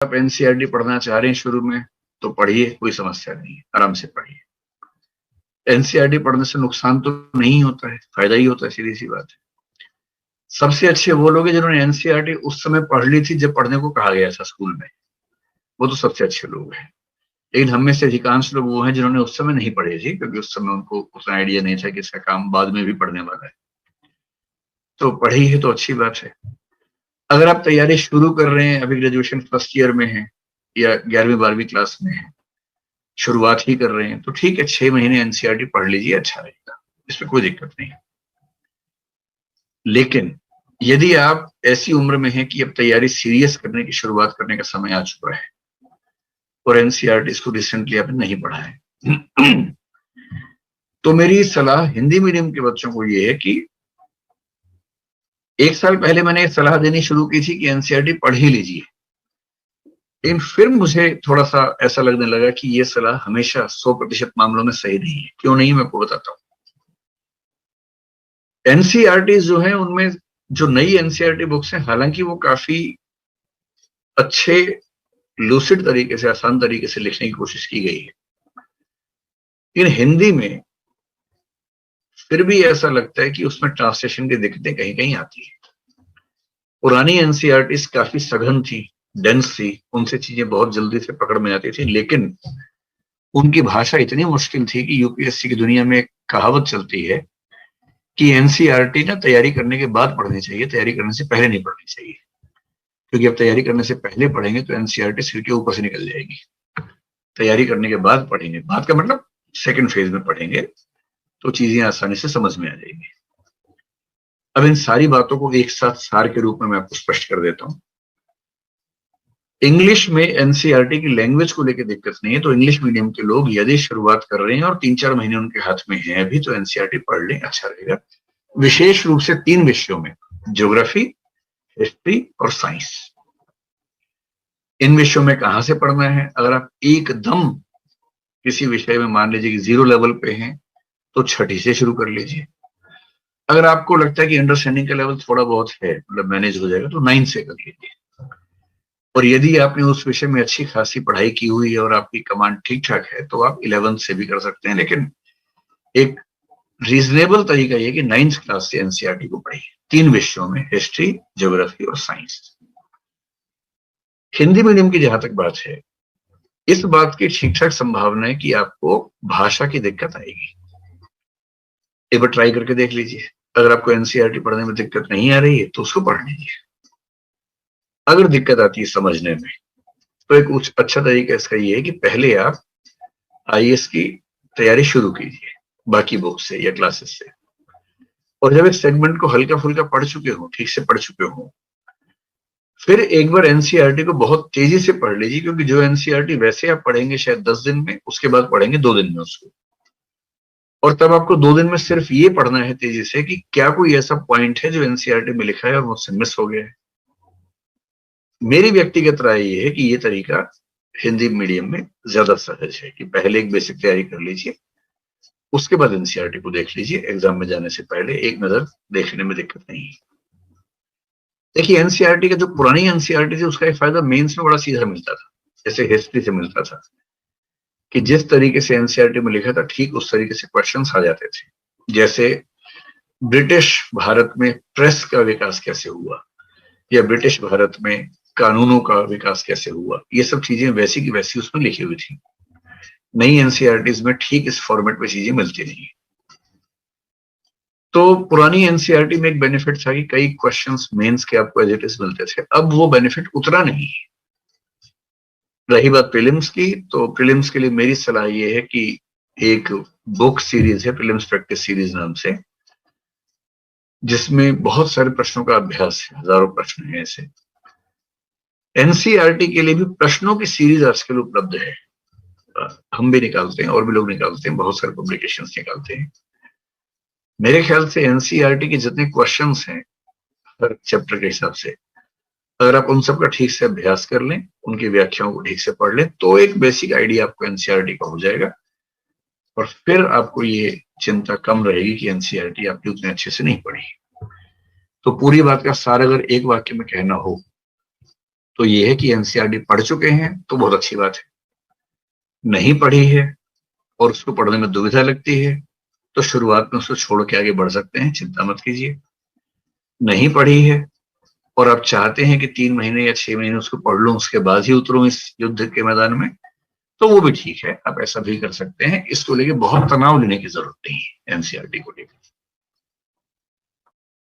आप एनसीईआरटी पढ़ना चाह रहे हैं शुरू में तो पढ़िए, कोई समस्या नहीं है, आराम से पढ़िए। एनसीईआरटी पढ़ने से नुकसान तो नहीं होता है, फायदा ही होता है, सीधी सी बात है। सबसे अच्छे वो लोग हैं जिन्होंने एनसीईआरटी उस समय पढ़ ली थी जब पढ़ने को कहा गया था स्कूल में, वो तो सबसे अच्छे लोग हैं। लेकिन हम में से अधिकांश लोग वो हैं जिन्होंने उस समय नहीं पढ़े थी, क्योंकि उस समय उनको उतना आइडिया नहीं था कि इसका काम बाद में भी पढ़ने वाला है। तो पढ़ी है तो अच्छी बात है। अगर आप तैयारी शुरू कर रहे हैं, अभी ग्रेजुएशन फर्स्ट ईयर में है या 11वीं 12वीं क्लास में है, शुरुआत ही कर रहे हैं, तो ठीक है, 6 महीने एनसीईआरटी पढ़ लीजिए, अच्छा रहेगा, इसमें कोई दिक्कत नहीं। लेकिन यदि आप ऐसी उम्र में हैं कि अब तैयारी सीरियस करने की शुरुआत करने का समय आ चुका है और एनसीईआरटी इसको रिसेंटली आपने नहीं पढ़ा है तो मेरी सलाह हिंदी मीडियम के बच्चों को ये है कि 1 साल पहले मैंने सलाह देनी शुरू की थी कि एनसीईआरटी पढ़ ही लीजिए, लेकिन फिर मुझे थोड़ा सा ऐसा लगने लगा कि ये सलाह हमेशा 100% मामलों में सही नहीं है। क्यों नहीं, मैं आपको बताता हूँ। एनसीईआरटी जो है उनमें जो नई एनसीईआरटी बुक्स हैं, हालांकि वो काफी अच्छे लूसिड तरीके से, आसान तरीके से लिखने की कोशिश की गई है, लेकिन हिंदी में फिर भी ऐसा लगता है कि उसमें ट्रांसलेशन की दिक्कतें कहीं कहीं आती है। पुरानी एनसीईआरटी काफी सघन थी, डेंस थी, उनसे चीजें बहुत जल्दी से पकड़ में आती थी, लेकिन उनकी भाषा इतनी मुश्किल थी कि यूपीएससी की दुनिया में एक कहावत चलती है कि एनसीईआरटी ना तैयारी करने के बाद पढ़नी चाहिए, तैयारी करने से पहले नहीं पढ़नी चाहिए, क्योंकि अब तैयारी करने से पहले पढ़ेंगे तो एनसीईआरटी सिर के ऊपर से निकल जाएगी। तैयारी करने के बाद पढ़ेंगे, बाद का मतलब सेकंड फेज में पढ़ेंगे, तो चीजें आसानी से समझ में आ जाएंगी। अब इन सारी बातों को एक साथ सार के रूप में मैं आपको स्पष्ट कर देता हूं। इंग्लिश में एनसीईआरटी की लैंग्वेज को लेकर दिक्कत नहीं है, तो इंग्लिश मीडियम के लोग यदि शुरुआत कर रहे हैं और 3-4 महीने उनके हाथ में है अभी, तो एनसीईआरटी पढ़ लें, अच्छा रहेगा। विशेष रूप से 3 विषयों में, ज्योग्राफी, हिस्ट्री और साइंस। इन विषयों में कहां से पढ़ना है? अगर आप एकदम किसी विषय में मान लीजिए कि 0 लेवल पे हैं तो छठी से शुरू कर लीजिए। अगर आपको लगता है कि अंडरस्टैंडिंग का लेवल थोड़ा बहुत है, मतलब मैनेज हो जाएगा, तो 9 से कर लीजिए। और यदि आपने उस विषय में अच्छी खासी पढ़ाई की हुई है और आपकी कमांड ठीक ठाक है तो आप 11th से भी कर सकते हैं, लेकिन एक रीजनेबल तरीका यह कि 9th क्लास से एनसीईआरटी को पढ़िए, 3 विषयों में, हिस्ट्री, ज्योग्राफी और साइंस। हिंदी मीडियम की जहां तक बात है, इस बात की ठीक ठाक संभावना है कि आपको भाषा की दिक्कत आएगी। एक बार ट्राई करके देख लीजिए। अगर आपको एनसीईआरटी पढ़ने में दिक्कत नहीं आ रही है तो उसको पढ़ लीजिए। अगर दिक्कत आती है समझने में, तो एक अच्छा तरीका इसका ये है कि पहले आप आईएएस की तैयारी शुरू कीजिए बाकी बुक से या क्लासेस से, और जब इस सेगमेंट को हल्का फुल्का पढ़ चुके हो, ठीक से पढ़ चुके हो, फिर एक बार एनसीईआरटी को बहुत तेजी से पढ़ लीजिए, क्योंकि जो एनसीईआरटी वैसे आप पढ़ेंगे शायद 10 दिन में, उसके बाद पढ़ेंगे 2 दिन में उसको। और तब आपको 2 दिन में सिर्फ ये पढ़ना है तेजी से कि क्या कोई ऐसा पॉइंट है जो एनसीईआरटी में लिखा है और मुझसे मिस हो गया है। मेरी व्यक्तिगत राय ये है कि ये तरीका हिंदी मीडियम में ज्यादा सहज है कि पहले एक बेसिक तैयारी कर लीजिए, उसके बाद एनसीईआरटी को देख लीजिए। एग्जाम में जाने से पहले एक नजर देखने में दिक्कत नहीं है। देखिए, एनसीईआरटी का जो पुरानी एनसीईआरटी थी उसका एक फायदा मेंस में बड़ा सीधा मिलता था, जैसे हिस्ट्री से मिलता था कि जिस तरीके से एनसीईआरटी में लिखा था ठीक उस तरीके से क्वेश्चंस आ जाते थे। जैसे ब्रिटिश भारत में प्रेस का विकास कैसे हुआ, या ब्रिटिश भारत में कानूनों का विकास कैसे हुआ, ये सब चीजें वैसी की वैसी उसमें लिखी हुई थी। नई एनसीईआरटीज में ठीक इस फॉर्मेट में चीजें मिलती नहीं। तो पुरानी एनसीईआरटी में एक बेनिफिट था कि कई क्वेश्चंस मेंस के आपको एज इट इज मिलते थे, अब वो बेनिफिट उतना नहीं है। रही बात प्रीलिम्स की, तो प्रीलिम्स के लिए मेरी सलाह ये है कि एक बुक सीरीज है, प्रीलिम्स प्रैक्टिस सीरीज नाम से, जिसमें बहुत सारे प्रश्नों का अभ्यास है, हजारों प्रश्न है ऐसे। एनसीईआरटी के लिए भी प्रश्नों की सीरीज आजकल उपलब्ध है, हम भी निकालते हैं और भी लोग निकालते हैं, बहुत सारे पब्लिकेशंस निकालते हैं। मेरे ख्याल से एनसीईआरटी के जितने क्वेश्चंस हैं हर चैप्टर के हिसाब से, अगर आप उन सब का ठीक से अभ्यास कर लें, उनकी व्याख्याओं को ठीक से पढ़ लें, तो एक बेसिक आइडिया आपको एनसीईआरटी का हो जाएगा, और फिर आपको ये चिंता कम रहेगी कि एनसीईआरटी आपकी उतने अच्छे से नहीं पढ़ी। तो पूरी बात का सार अगर एक वाक्य में कहना हो तो ये है कि एनसीईआरटी पढ़ चुके हैं तो बहुत अच्छी बात है, नहीं पढ़ी है और उसको पढ़ने में दुविधा लगती है तो शुरुआत में उसको छोड़ के आगे बढ़ सकते हैं, चिंता मत कीजिए। नहीं पढ़ी है और आप चाहते हैं कि 3 महीने या 6 महीने उसको पढ़ लूं, उसके बाद ही उतरूं इस युद्ध के मैदान में, तो वो भी ठीक है, आप ऐसा भी कर सकते हैं। इसको लेके बहुत तनाव लेने की जरूरत नहीं है एनसीईआरटी को लेकर।